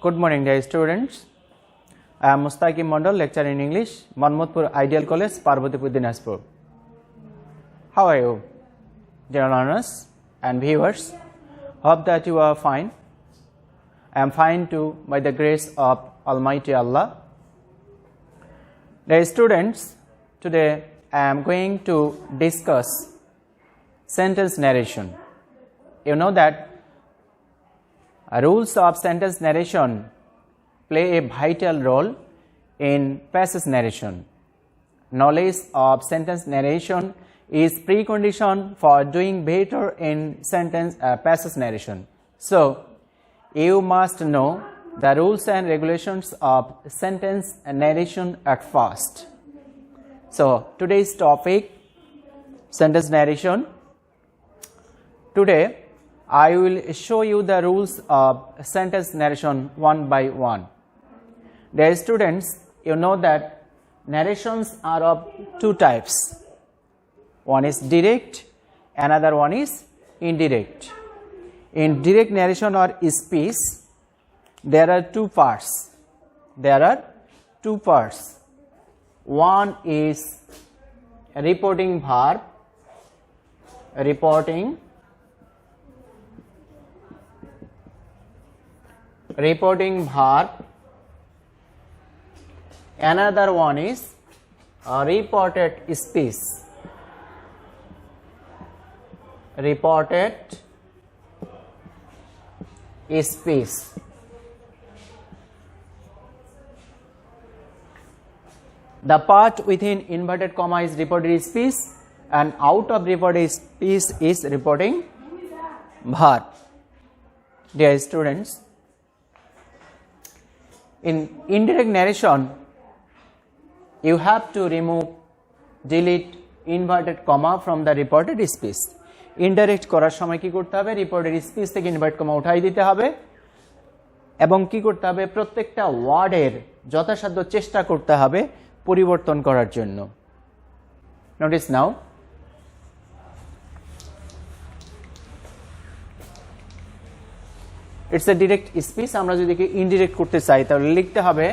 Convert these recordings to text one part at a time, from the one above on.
Good morning, dear students. I am Mustaqim Mondal, lecturer in English, Manmodpur Ideal College, Parvatipur, Dinaspur. How are you, dear learners and viewers? Hope that you are fine. I am fine too, by the grace of Almighty Allah. Dear students, today I am going to discuss sentence narration. You know that rules of sentence narration play a vital role in passage narration. Knowledge of sentence narration is precondition for doing better in passage narration. So, you must know the rules and regulations of sentence narration at first. So, today's topic, sentence narration. Today, I will show you the rules of sentence narration one by one. Dear students, you know that narrations are of two types. One is direct, another one is indirect. In direct narration or speech, there are two parts. One is reporting verb, reporting verb. Another one is reported speech. Reported speech. The part within inverted comma is reported speech, and out of reported speech is reporting verb. Dear students, in indirect narration, you have to delete inverted comma from the reported speech. Indirect করার সময় কি করতে হবে? Reported speech থেকে invert comma উঠাই দিতে হবে এবং কি করতে হবে? প্রত্যেকটা ওয়ার্ডের যথাসাধ্য চেষ্টা করতে হবে পরিবর্তন করার জন্য। Notice now, it's a direct speech. আমরা যদি ইনডিরেক্ট করতে চাই তাহলে লিখতে হবে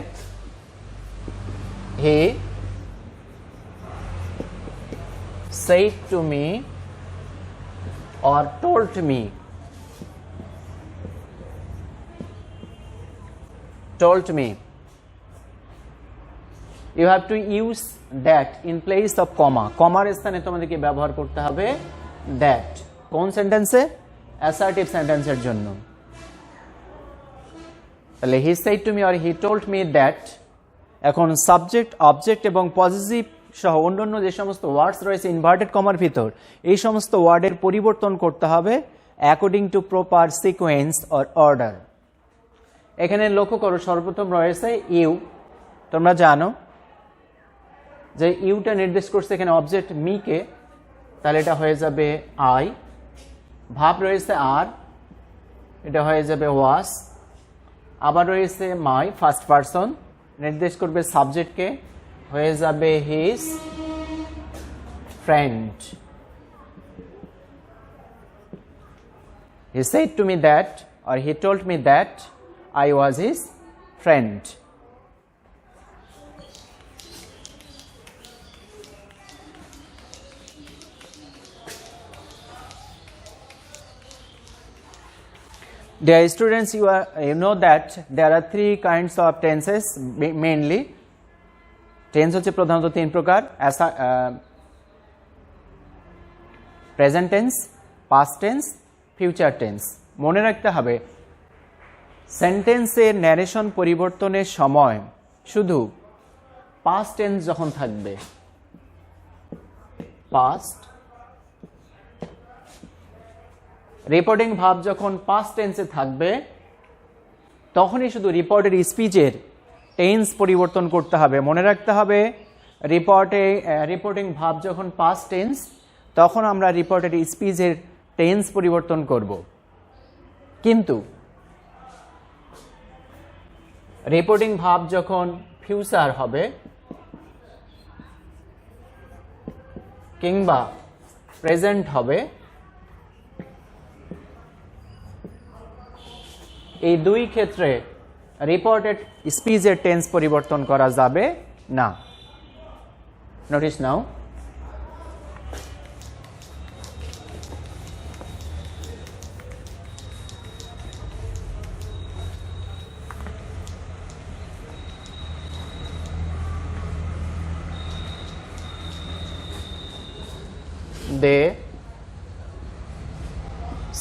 হি said to me or told me. You have to use that in place of comma. কমার স্থানে তোমাদেরকে ব্যবহার করতে হবে that. কোন সেন্টেন্সে? অ্যাসার্টিভ সেন্টেন্সের জন্য। তাহলে he said to me or he told me that। এখন সাবজেক্ট, অবজেক্ট এবং পজিটিভ সহ অন্যান্য যে সমস্ত ওয়ার্ডস রয়েছে ইনভার্টেড কমার ভিতর, এই সমস্ত ওয়ার্ডের পরিবর্তন করতে হবে according to proper sequence or order. এখানে লক্ষ্য করো, সর্বপ্রথম রয়েছে ইউ। তোমরা জানো যে ইউটা নির্দেশ করছে এখানে অবজেক্ট মিকে, তাহলে এটা হয়ে যাবে আই। ভাব রয়েছে আর, এটা হয়ে যাবে ওয়াস। আবার রয়েছে মাই, ফার্স্ট পারসন, নির্দেশ করবে সাবজেক্টকে, হয়ে যাবে his friend. He said to me that or he told me that I was his friend. Dear students, you know that there are three kinds of tenses mainly. Tense হচ্ছে প্রধানত তিন প্রকার: present tense, past tense, future tense. মনে রাখতে হবে সেন্টেন্সের narration পরিবর্তনের সময় শুধু পাস্ট টেন্স যখন থাকবে, পাস্ট, রিপোর্টিং ভার্ব যখন পাস্ট টেন্সে থাকবে, তখনই শুধু রিপোর্টেড স্পিচের টেন্স পরিবর্তন করতে হবে। মনে রাখতে হবে রিপোর্টিং ভার্ব যখন পাস্ট টেন্স, তখন আমরা রিপোর্টেড স্পিচের টেন্স পরিবর্তন করব। কিন্তু রিপোর্টিং ভার্ব যখন ফিউচার হবে কিংবা প্রেজেন্ট হবে, এই দুই ক্ষেত্রে রিপোর্টেড স্পিচের টেন্স পরিবর্তন করা যাবে না। Notice now, they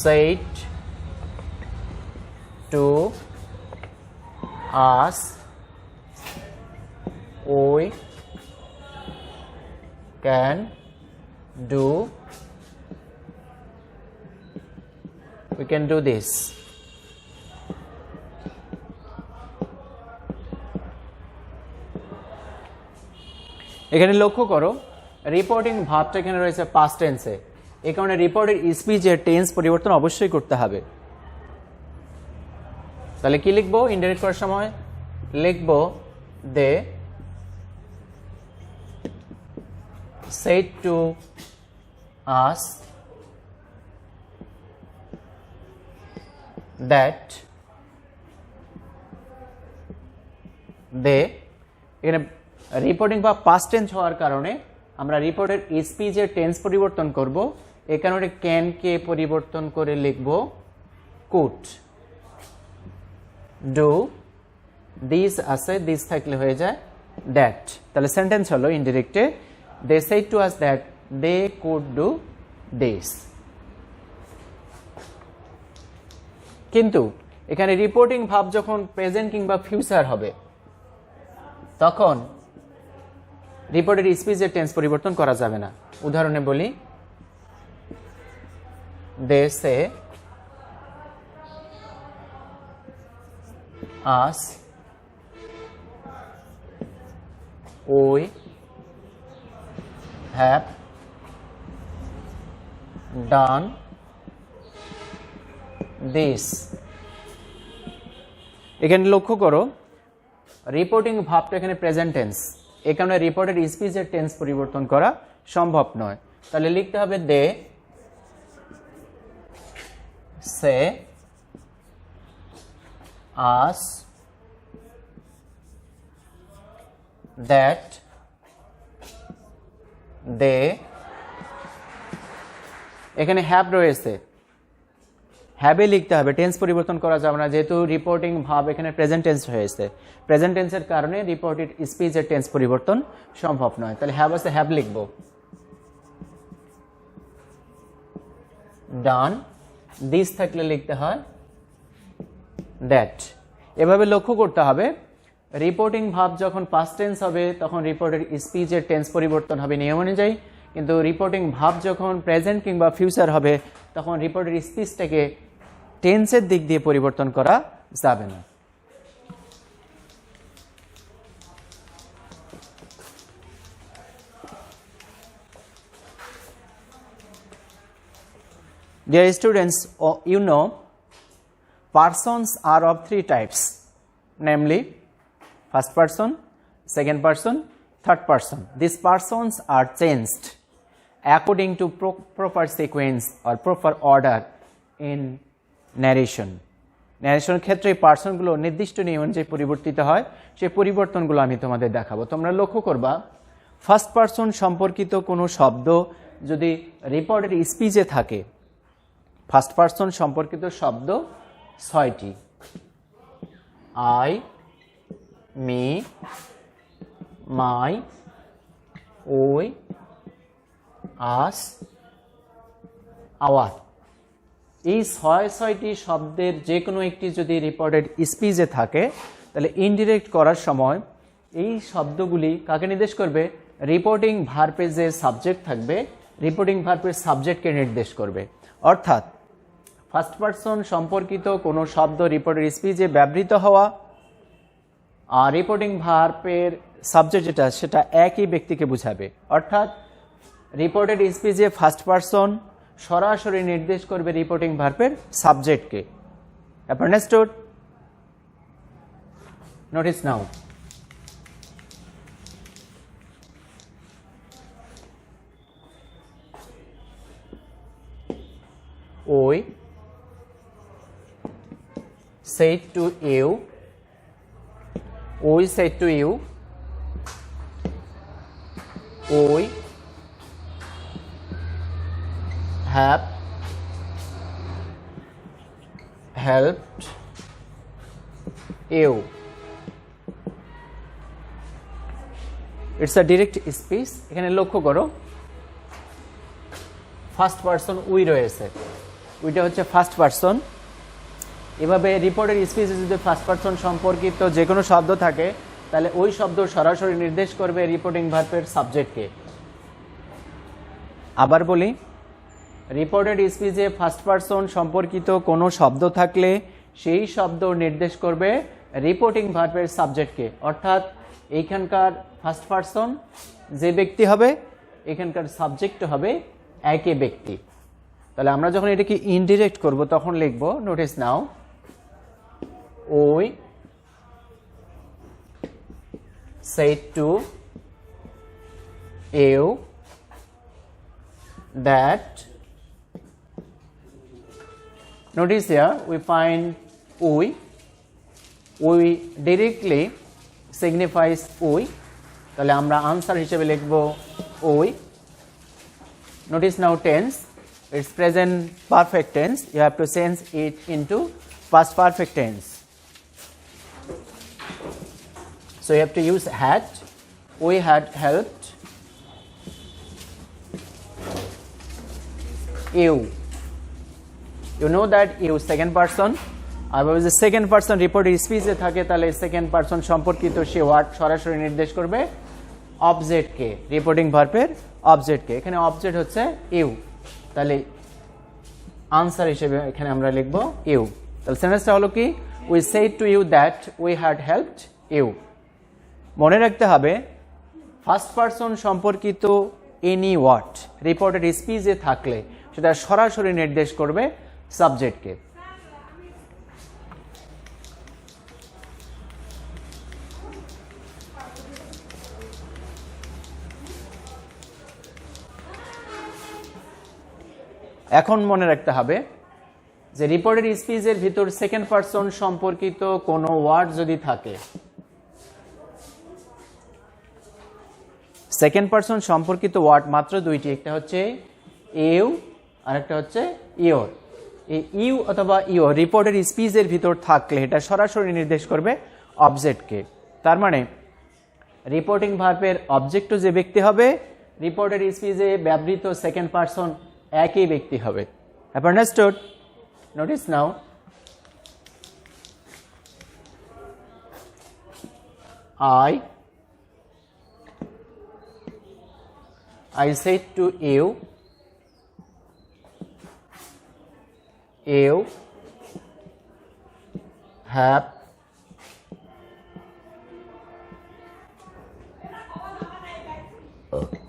said to us we can do this. এখানে লক্ষ্য করো রিপোর্টিং ভাবটা এখানে রয়েছে পাস্ট টেন্সে, এই কারণে রিপোর্টের স্পিচের টেন্স পরিবর্তন অবশ্যই করতে হবে। তাহলে কি লিখবো ইনডাইরেক্ট করার সময়? লিখবো দে said to us that they, এখানে রিপোর্টিং বা পাস্ট টেন্স হওয়ার কারণে আমরা রিপোর্টের স্পিচের টেন্স পরিবর্তন করব, এই কারণে ক্যান কে পরিবর্তন করে লিখব কুড। ডু, দিস আছে, দিস থাকলে হয়ে যায় দ্যাট। তাহলে সেন্টেন্স হলো ইনডিরেক্টে they said to us that they could do this। কিন্তু এখানে রিপোর্টিং ভাব যখন প্রেজেন্ট কিংবা ফিউচার হবে তখন রিপোর্টের স্পিচের টেন্স পরিবর্তন করা যাবে না। উদাহরণে বলি, they say us we have done this। এখানে লক্ষ্য করো রিপোর্টিং ভাবটা এখানে প্রেজেন্ট টেন্স, এই কারণে রিপোর্টের স্পিচের টেন্স পরিবর্তন করা সম্ভব নয়। তাহলে লিখতে হবে দে সে আস দ্যাট দে, এখানে হ্যাভ রয়েছে, হ্যাভে লিখতে হবে, টেন্স পরিবর্তন করা যাবে না, যেহেতু রিপোর্টিং ভাব এখানে প্রেজেন্ট টেন্স হয়েছে। প্রেজেন্ট টেন্সের কারণে রিপোর্টেড স্পিচের টেন্স পরিবর্তন সম্ভব নয়। তাহলে হ্যাভ আছে, হ্যাভ লিখব। ডান, দিস থাকলে লিখতে হয় দ্যাট। এভাবে লক্ষ্য করতে হবে রিপোর্টিং ভাব যখন পাস্ট টেন্স হবে তখন রিপোর্টের স্পিচের টেন্স পরিবর্তন হবে নিয়ম অনুযায়ী, কিন্তু রিপোর্টিং ভাব যখন প্রেজেন্ট কিংবা ফিউচার হবে তখন রিপোর্টের স্পিচটাকে টেন্সের দিক দিয়ে পরিবর্তন করা যাবে না। Dear students, you know persons are of three types, namely first person, second person, third person. These persons are changed according to proper sequence or proper order in narration. Narration ক্ষেত্রে এই পার্সনগুলো নির্দিষ্ট নিয়ম অনুযায়ী পরিবর্তিত হয়, সেই পরিবর্তনগুলো আমি তোমাদের দেখাবো। তোমরা লক্ষ্য করবা ফার্স্ট পার্সন সম্পর্কিত কোনো শব্দ যদি রিপোর্টেড স্পিচে থাকে, ফার্স্ট পার্সন সম্পর্কিত শব্দ 6টি। আই, মি, মাই, ওই, আস, আওয়ার। এই 6টি শব্দের যে কোনো একটি যদি রিপোর্টেড স্পিচে থাকে তাহলে ইনডিরেক্ট করার সময় এই শব্দগুলি কাকে নির্দেশ করবে? রিপোর্টিং ভার্বের যে সাবজেক্ট থাকবে রিপোর্টিং ভার্বের সাবজেক্টকে নির্দেশ করবে। অর্থাৎ ফার্স্ট পারসন সম্পর্কিত কোনো শব্দ রিপোর্টেড স্পিচে ব্যবহৃত হওয়া আর রিপোর্টিং ভার্বের সাবজেক্ট যেটা সেটা একই ব্যক্তিকে বোঝাবে। অর্থাৎ রিপোর্টেড স্পিচে ফার্স্ট পারসন সরাসরি নির্দেশ করবে রিপোর্টিং ভার্বের সাবজেক্টকে। Understood? Notice now. We said to you we said to you, we have helped you. It's a direct speech. এখানে লক্ষ্য করো ফার্স্ট পারসন উই রয়েছে, উইটা হচ্ছে ফার্স্ট পারসন। এভাবে রিপোর্টের স্পিচে যদি ফার্স্ট পারসন সম্পর্কিত যে কোনো শব্দ থাকে তাহলে ওই শব্দ সরাসরি নির্দেশ করবে রিপোর্টিং ভার্বের সাবজেক্টকে। আবার বলি, রিপোর্টেড স্পিচে ফার্স্ট পারসন সম্পর্কিত কোনো শব্দ থাকলে সেই শব্দ নির্দেশ করবে রিপোর্টিং ভার্বের সাবজেক্টকে, অর্থাৎ এইখানকার ফার্স্ট পারসন যে ব্যক্তি হবে এখানকার সাবজেক্ট হবে একই ব্যক্তি। তাহলে আমরা যখন এটাকে ইনডিরেক্ট করব তখন লিখব, নোটিস নাও, ওই said to you that. Notice here we find we directly signifies we, তাহলে আমরা আনসার হিসেবে লিখব we. Notice now tense, it's present perfect tense, you have to change it into past perfect tense. So you have to use had. We had helped you. You know that you second person. আবার যে second person রিপোর্টের স্পিচে থাকে তাহলে second person সম্পর্কিত সে word সরাসরি নির্দেশ করবে অবজেক্টকে, reporting ভার্বের অবজেক্টকে। এখানে অবজেক্ট হচ্ছে ইউ, তাহলে আনসার হিসেবে এখানে আমরা লিখব ইউ। তাহলে সেন্টেন্সটা হলো কি, we said to you that we had helped you. মনে রাখতে হবে ফার্স্ট পারসন সম্পর্কিত এনি ওয়ার্ড রিপোর্টেড স্পিচে থাকলে সেটা সরাসরি নির্দেশ করবে সাবজেক্টকে। এখন মনে রাখতে হবে যে রিপোর্টেড স্পিচের ভিতর সেকেন্ড পারসন সম্পর্কিত কোনো ওয়ার্ড যদি থাকে, সেকেন্ড পারসন সম্পর্কিত ওয়ার্ড মাত্র দুইটি, একটা হচ্ছে ইউ আর একটা হচ্ছে ইওর। এই ইউ অথবা ইওর রিপোর্টেড স্পিচের ভিতর থাকলে এটা সরাসরি নির্দেশ করবে অবজেক্টকে। তার মানে রিপোর্টিং ভার্বের অবজেক্টও যে ব্যক্তি হবে, রিপোর্টেড স্পিচে ব্যবহৃত সেকেন্ড পারসন একই ব্যক্তি হবে। Have understood? Notice now, I said to you,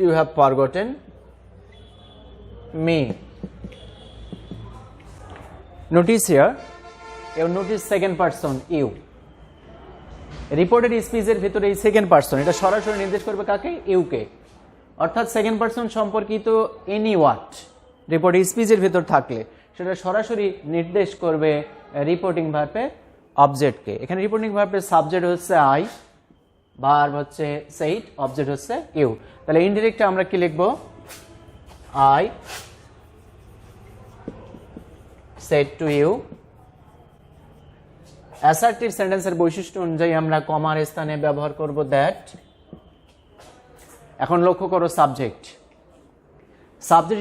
you have forgotten me. Notice here, you notice second person you. Reported স্পিচের ভিতরে এই সেকেন্ড পারসন এটা সরাসরি নির্দেশ করবে কাকে, ইউকে। অর্থাৎ সেকেন্ড পারসন সম্পর্কিত এনি ওয়ার্ড রিপোর্টেড স্পিচের ভিতর থাকলে সেটা সরাসরি নির্দেশ করবে রিপোর্টিং ভার্বের অবজেক্টকে। এখানে রিপোর্টিং ভার্বের সাবজেক্ট হচ্ছে আই, ভার্ব হচ্ছে সেইড, অবজেক্ট হচ্ছে ইউ। তাহলে ইনডিরেক্টে আমরা কি লিখব, I said to you। Assertive সেন্টেন্সের বৈশিষ্ট্য অনুযায়ী আমরা কমার স্থানে ব্যবহার করব দ্যাট। এখন লক্ষ্য করো সাবজেক্ট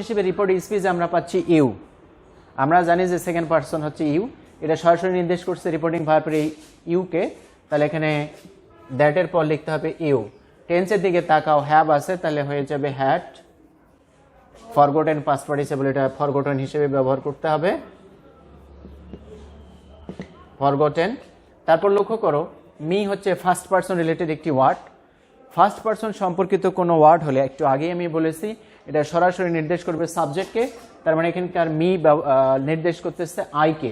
হিসেবে রিপোর্টেড স্পিচে আমরা পাচ্ছি ইউ। আমরা জানি যে সেকেন্ড পারসন হচ্ছে ইউ, এটা সরাসরি নির্দেশ করছে রিপোর্টিং ভার্বের এই ইউকে। তাহলে এখানে দ্যাটের পর লিখতে হবে ইউ। টেন্সের দিকে তাকাও, হ্যাভ আছে তাহলে হয়ে যাবে হ্যাড। ফরগটেন পাস্ট পার্টিসিপল, এটা ফরগটেন হিসেবে ব্যবহার করতে হবে, ফরগটেন। তারপর লক্ষ্য করো মি হচ্ছে ফার্স্ট পারসন রিলেটেড একটি ওয়ার্ড। ফার্স্ট পারসন সম্পর্কিত কোনো ওয়ার্ড হলে একটু আগেই আমি বলেছি এটা সরাসরি নির্দেশ করবে সাবজেক্টকে। তার মানে এখানকার মি নির্দেশ করতেছে আইকে।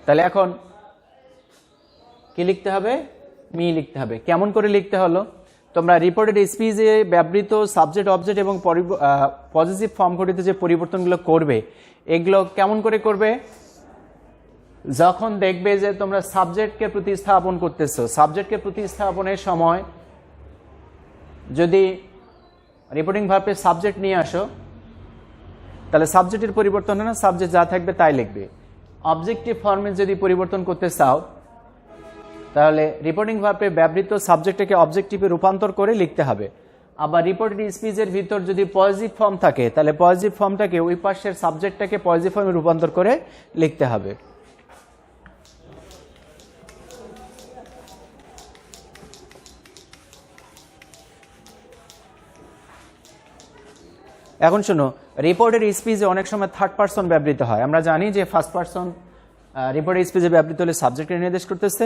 তাহলে এখন কি লিখতে হবে, মি লিখতে হবে। কেমন করে লিখতে হলো, তোমরা রিপোর্টেড স্পিচে ব্যবহৃত সাবজেক্ট অবজেক্ট এবং পজিটিভ ফর্ম ঘটিত যে পরিবর্তনগুলো করবে এগুলো কেমন করে করবে, যখন দেখবে যে তোমরা সাবজেক্টকে প্রতিস্থাপন করতেছো, সাবজেক্টকে প্রতিস্থাপনের সময় যদি রিপোর্টিং ভার্বের সাবজেক্ট নিয়ে আসো, তাহলে সাবজেক্টের পরিবর্তন হয় না, সাবজেক্ট যা থাকবে তাই লিখবে। অবজেক্টিভ ফর্মে যদি পরিবর্তন করতে চাও, তাহলে রিপোর্টিং ভার্বে ব্যবহৃত সাবজেক্টটাকে অবজেক্টিভে রূপান্তর করে লিখতে হবে। আবার রিপোর্টেড স্পিচের ভিতর যদি পজিটিভ ফর্ম থাকে, তাহলে পজিটিভ ফর্মটাকে ওই পাশের সাবজেক্টটাকে পজিটিভ ফর্মে রূপান্তর করে লিখতে হবে। এখন শোনো, রিপোর্টেড স্পিচে অনেক সময় থার্ড পারসন ব্যবহৃত হয়। আমরা জানি যে ফার্স্ট পারসন রিপোর্টেড স্পিচে ব্যবহৃত হলে সাবজেক্টকে নির্দেশ করতেছে,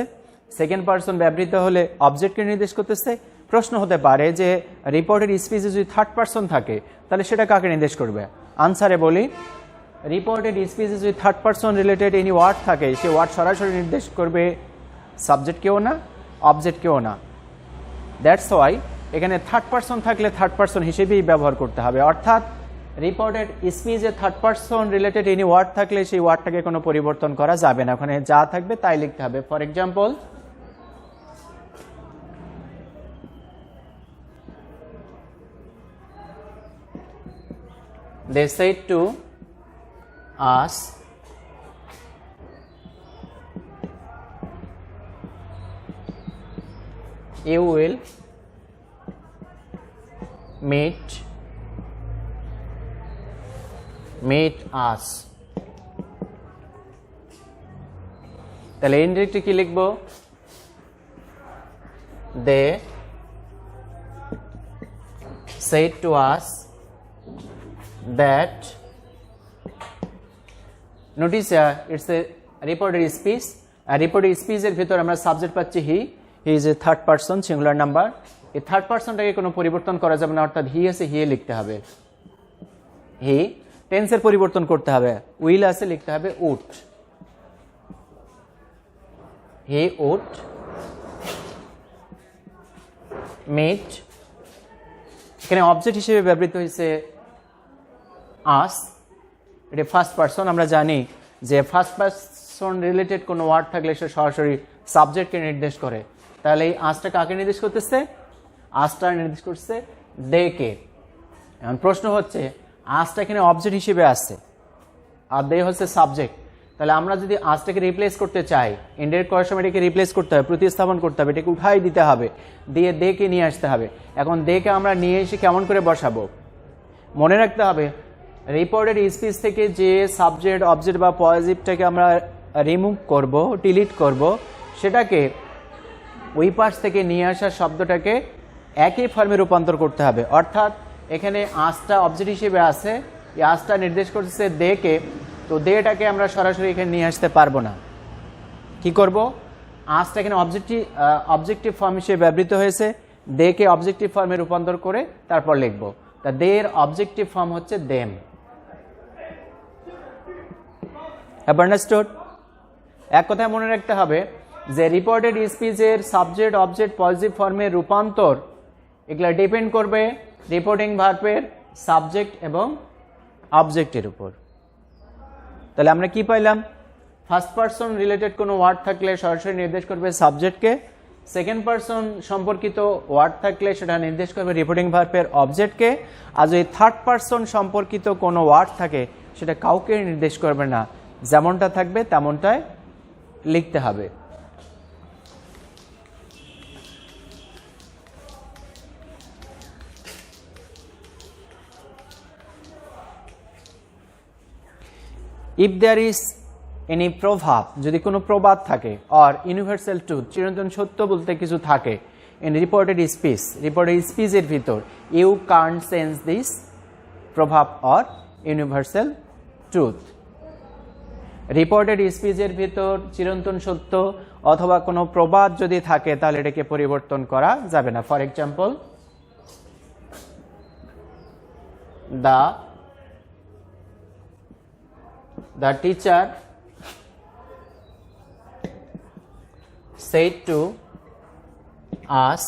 সেকেন্ড পারসন ব্যবহৃত হলে অবজেক্টকে নির্দেশ করতেছে। প্রশ্ন হতে পারে যে রিপোর্টেড স্পিচে যদি থার্ড পারসন থাকে, তাহলে সেটা কাকে নির্দেশ করবে? আনসারে বলি, রিপোর্টেড স্পিচে যদি third person related any word থাকে, সে ওয়ার্ড সরাসরি নির্দেশ করবে সাবজেক্টকেও না, অবজেক্টকেও না। দ্যাটস ওয়াই এখানে থার্ড পারসন থাকলে থার্ড পারসন হিসেবেই ব্যবহার করতে হবে। অর্থাৎ রিপোর্টেড স্পিচে third person related any word থাকলে সেই ওয়ার্ডটাকে কোনো পরিবর্তন করা যাবে না, ওখানে যা থাকবে তাই লিখতে হবে। For example, they said to us you will meet us। তাহলে ইনডিরেক্টলি কি লিখবো? they said to us that, notice it's a reported speech, R reported speech এর ভিতর আমরা সাবজেক্ট পাচ্ছি he is a third person singular number. এই third পারসনটাকে কোনো পরিবর্তন করা যাবে না, অর্থাৎ হি আছে হি লিখতে হবে। হি টেন্সের পরিবর্তন করতে হবে, উইল আছে লিখতে হবে উড। হি উড মিট, এখানে অবজেক্ট হিসেবে ব্যবহৃত হয়েছে আস, এটা ফার্স্ট পারসন। আমরা জানি যে ফার্স্ট পারসন রিলেটেড কোনো ওয়ার্ড থাকলে সে সরাসরি সাবজেক্টকে নির্দেশ করে। তাহলে এই আসটা কাকে নির্দেশ করতেছে? আসটা নির্দেশ করছে দে-কে। এখন প্রশ্ন হচ্ছে, আসটা এখানে অবজেক্ট হিসেবে আসছে আর দে হচ্ছে সাবজেক্ট। তাহলে আমরা যদি আসটাকে রিপ্লেস করতে চাই, ইনডাইরেক্ট করার সময় এটাকে রিপ্লেস করতে হবে, প্রতিস্থাপন করতে হবে, এটাকে উঠাই দিতে হবে, দিয়ে দে-কে নিয়ে আসতে হবে। এখন দে-কে আমরা নিয়ে এসে কেমন করে বসাবো? মনে রাখতে হবে, রিপোর্টেড স্পিচ থেকে যে সাবজেক্ট অবজেক্ট বা পজিটিভটাকে আমরা রিমুভ করব, ডিলিট করব, সেটাকে ওই পাশ থেকে নিয়ে আসা শব্দটাকে একই ফর্মে রূপান্তর করতে হবে। অর্থাৎ এখানে আসটা অবজেক্ট হিসেবে আছে, এই আসটা নির্দেশ করছে দে-কে, তো দেটাকে আমরা সরাসরি এখানে নিয়ে আসতে পারবো না। কি করব? আসটা এখানে অবজেক্টিভ ফর্ম হিসেবে ব্যবহৃত হয়েছে, দে-কে অবজেক্টিভ ফর্মে রূপান্তর করে তারপর লিখবো। তা দের অবজেক্টিভ ফর্ম হচ্ছে দেম। আন্ডারস্টুড? এক কথায় মনে রাখতে হবে যে রিপোর্টেড স্পিচের সাবজেক্ট অবজেক্ট পজিটিভ ফর্মে রূপান্তর এগুলা ডিপেন্ড করবে রিপোর্টিং ভার্বের সাবজেক্ট এবং অবজেক্টের উপর। তাহলে আমরা কি পাইলাম? ফার্স্ট পারসন রিলেটেড কোনো ওয়ার্ড থাকলে সরাসরি নির্দেশ করবে সাবজেক্টকে, সেকেন্ড পারসন সম্পর্কিত ওয়ার্ড থাকলে সেটা নির্দেশ করবে রিপোর্টিং ভার্বের অবজেক্টকে, আর যদি থার্ড পারসন সম্পর্কিত কোনো ওয়ার্ড থাকে সেটা কাউকে নির্দেশ করবে না, যেমনটা থাকবে তেমনটাই লিখতে হবে। ইফ দেয়ার ইজ এনি প্রভাব, যদি কোনো প্রবাদ থাকে, অর ইউনিভার্সাল ট্রুথ, চিরন্তন সত্য বলতে কিছু থাকে, ইন রিপোর্টেড স্পিচ, রিপোর্টেড স্পিচের ভিতর, ইউ কান্ট চেঞ্জ দিস প্রভাব অর ইউনিভার্সাল ট্রুথ। রিপোর্টেড স্পিচের ভিতর চিরন্তন সত্য অথবা কোনো প্রবাদ যদি থাকে তাহলে এটাকে পরিবর্তন করা যাবে না। For example, the teacher said to us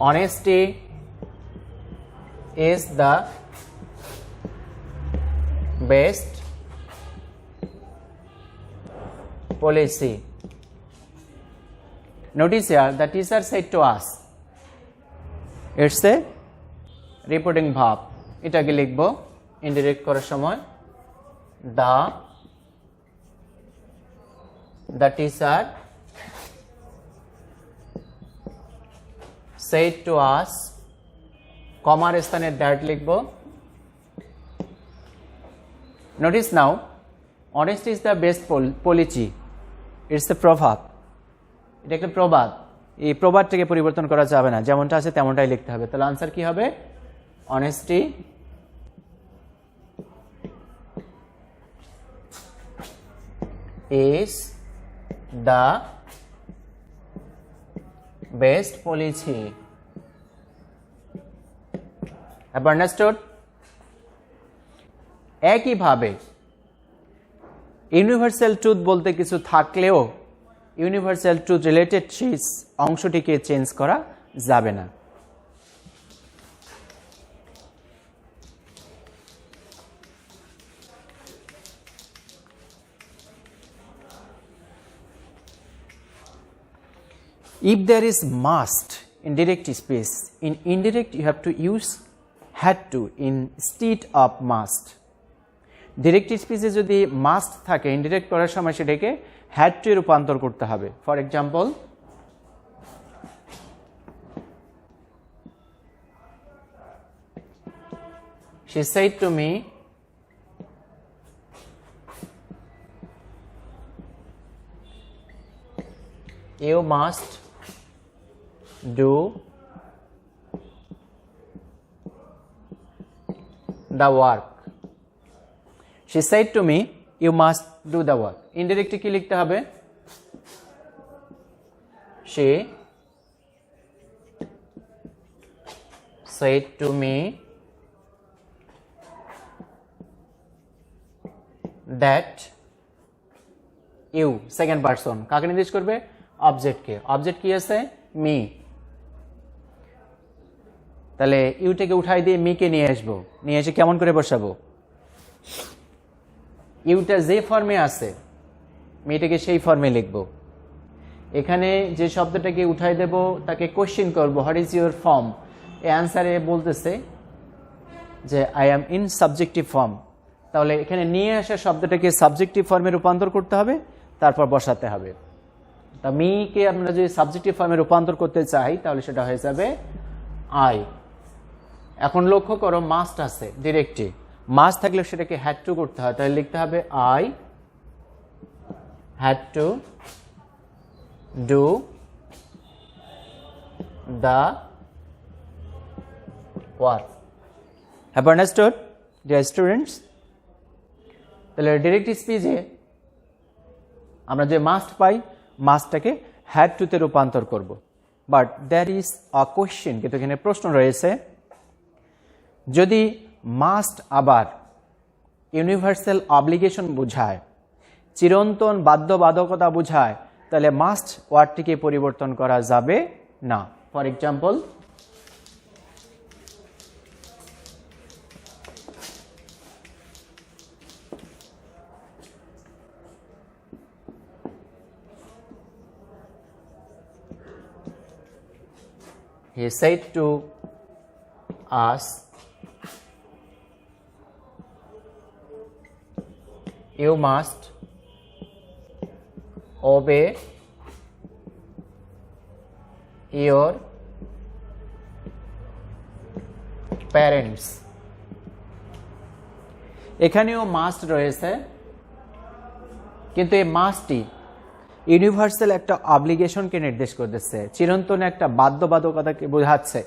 honesty is the best policy. Notice here the teacher said to us, it's a reporting verb. এটাকে লিখব ইনডিরেক্ট করার সময় the teacher said to us, কমার স্থানে that লিখব। Notice now, honesty is the best policy. It's a proverb. এটা একটা প্রবাদ। এই প্রবাদটাকে পরিবর্তন করা যাবে না, যেমনটা আছে তেমনটাই লিখতে হবে। তাহলে আনসার কি হবে? Honesty is the best policy. Have you understood? একইভাবে ইউনিভার্সাল ট্রুথ বলতে কিছু থাকলেও ইউনিভার্সাল ট্রুথ রিলেটেড সেই অংশটিকে চেঞ্জ করা যাবে না। If there is must in direct speech, in indirect you have to use had to instead of must. Direct speech এ যদি must থাকে ইনডিরেক্ট করার সময় সেটাকে had to রূপান্তর করতে হবে। For example, she said to me, you must do the work. She said to me, you must do the work. Indirectly কি লিখতে হবে? She said to me that you, second person, কাকে নির্দেশ করবে? অবজেক্টকে। Object কি আছে? মি। তাহলে ইউটাকে উঠাই দিয়ে মিকে নিয়ে আসবো, নিয়ে এসে কেমন করে বসাবো? ইউটা যে ফর্মে আছে মিটাকে সেই ফর্মে লিখব। এখানে যে শব্দটাকে উঠাই দেব তাকে কোশ্চেন করব, হোয়াট ইজ ইউর ফর্ম? এই অ্যান্সারে বলতেছে যে I am in subjective form. তাহলে এখানে নিয়ে আসা শব্দটাকে সাবজেক্টিভ ফর্মে রূপান্তর করতে হবে, তারপর বসাতে হবে। তা মিকে আমরা যদি সাবজেক্টিভ ফর্মে রূপান্তর করতে চাই তাহলে সেটা হয়ে যাবে আই। এখন লক্ষ্য করো মাস্ট আছে ডিরেক্টে, মাস্ট থাকলে সেটাকে হ্যাড টু করতে হয়, তাহলে লিখতে হবে I had to do the work. Have understood dear students? তাহলে ডিরেক্ট স্পিচে আমরা যে মাস্ট পাই মাস্টটাকে হ্যাড টুতে রূপান্তর করব। But there is a question, কিন্তু এখানে প্রশ্ন রয়েছে, যদি মাস্ট আবার ইউনিভার্সাল অব্লিগেশন বোঝায়, চিরন্তন বাধ্যবাধকতা বোঝায়, তাহলে মাস্ট ওয়ার্ডটিকে পরিবর্তন করা যাবে না। For example, he said to us, you must obey your parents. এখানেও মাস্ট রয়েছে, কিন্তু এই মাস্টটি ইউনিভার্সাল একটা অব্লিগেশনকে নির্দেশ করতেছে, চিরন্তন একটা বাধ্যবাধকতাকে বোঝাচ্ছে।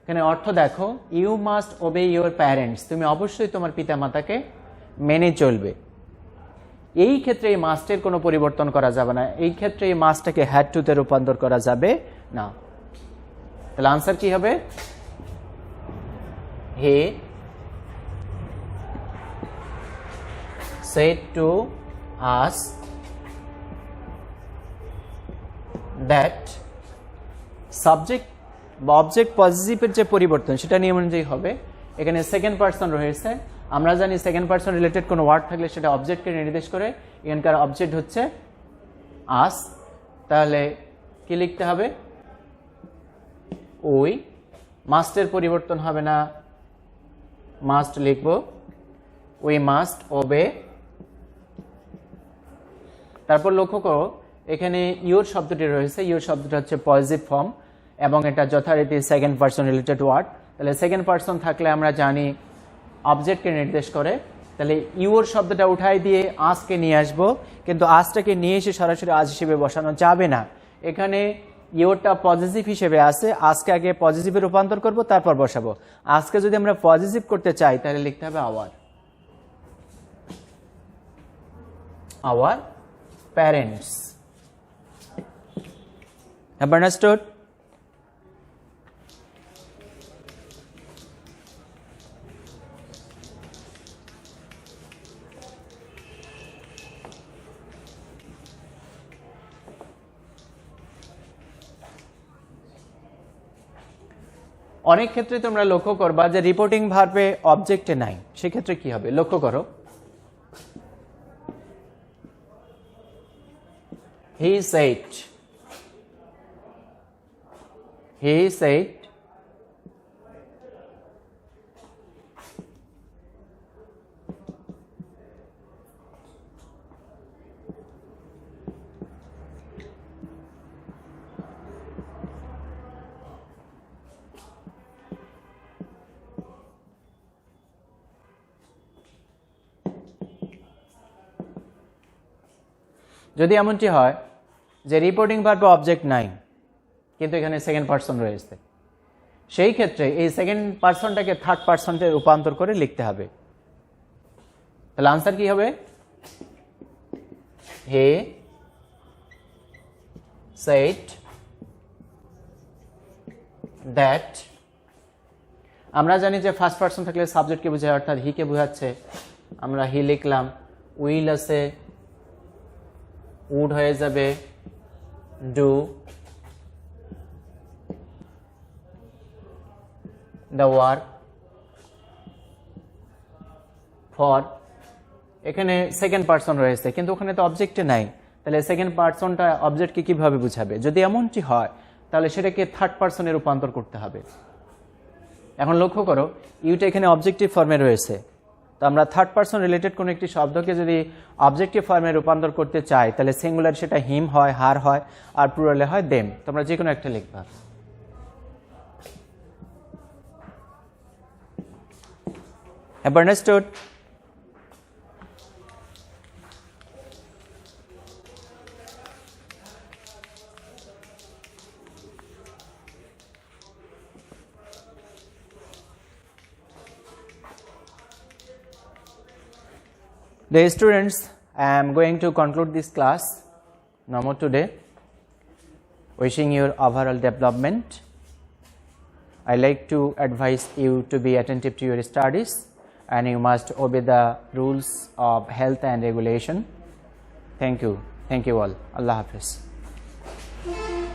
এখানে অর্থ দেখো, you must obey your parents, তুমি অবশ্যই তোমার পিতামাতাকে মেনে চলবে। এই ক্ষেত্রে এই মাস্টের কোনো পরিবর্তন করা যাবে না, এই ক্ষেত্রে এই মাস্টটাকে হ্যাড টুতে রূপান্তর করা যাবে না। তাহলে আনসার কি হবে? হি said to us that subject বা অবজেক্ট পজিটিভের যে পরিবর্তন সেটা নিয়ম অনুযায়ী হবে এখানে সেকেন্ড পারসন রয়েছে। আমরা জানি সেকেন্ড পারসন রিলেটেড কোনো ওয়ার্ড থাকলে সেটা অবজেক্টকে নির্দেশ করে। এখানকার অবজেক্ট হচ্ছে আস। তাহলে কি লিখতে হবে? ওই। মাস্টের পরিবর্তন হবে না, মাস্ট লিখব। We must ওবে। তারপর লক্ষ্য করো এখানে ইউর শব্দটি রয়েছে। ইউর শব্দটা হচ্ছে পজিটিভ ফর্ম এবং এটা যথারীতি সেকেন্ড পারসন রিলেটেড ওয়ার্ড। তাহলে সেকেন্ড পারসন থাকলে আমরা জানি অবজেক্টকে নির্দেশ করে। তাহলে ইউর শব্দটা উঠাই দিয়ে আজকে নিয়ে আসবো, কিন্তু আজটাকে নিয়ে এসে সরাসরি আজ হিসেবে বসানো যাবে না। এখানে ইউরটা পজিটিভ হিসেবে আছে, আজকে আগে পজিটিভে রূপান্তর করব তারপর বসাবো। আজকে যদি আমরা পজিটিভ করতে চাই তাহলে লিখতে হবে our. Our parents. Have understood? অনেক ক্ষেত্রে তোমরা লক্ষ্য করবা যে রিপোর্টিং ভার্বে অবজেক্টে নাই, সেক্ষেত্রে কি হবে লক্ষ্য করো। হি said, he said, যদি এমনটি হয় যে রিপোর্টিং ভার্বে অবজেক্ট নাই কিন্তু এখানে সেকেন্ড পারসন রয়েছে, সেই ক্ষেত্রে এই সেকেন্ড পারসনটাকে থার্ড পারসনে রূপান্তর করে লিখতে হবে। তাহলে আনসার কি হবে? হে said that। আমরা জানি যে ফার্স্ট পারসন থাকলে সাবজেক্টকে বোঝায়, অর্থাৎ হিকে বোঝাচ্ছে। আমরা হি লিখলাম, উইল আছে, উড হয়ে যাবে ডু, দ্য ওয়ার্ক, ফর। এখানে সেকেন্ড পারসন রয়েছে কিন্তু ওখানে তো অবজেক্টে নাই, তাহলে সেকেন্ড পারসনটা অবজেক্টকে কিভাবে বুঝাবে? যদি এমনটি হয় তাহলে সেটাকে থার্ড পারসনে রূপান্তর করতে হবে। এখন লক্ষ্য করো ইউটা এখানে অবজেক্টিভ ফর্মে রয়েছে, তো আমরা থার্ড পারসন রিলেটেড কোনো একটি শব্দকে যদি অবজেক্টিভ ফর্মে রূপান্তর করতে চাই তাহলে সিঙ্গুলার সেটা হিম হয়, হার হয়, আর প্লুরালে হয় দেম। তোমরা যে কোনো একটা লিখবা। Have understood? Dear students, I am going to conclude this class no more today. Wishing your overall development. I like to advise you to be attentive to your studies and you must obey the rules of health and regulation. Thank you all. Allah Hafiz.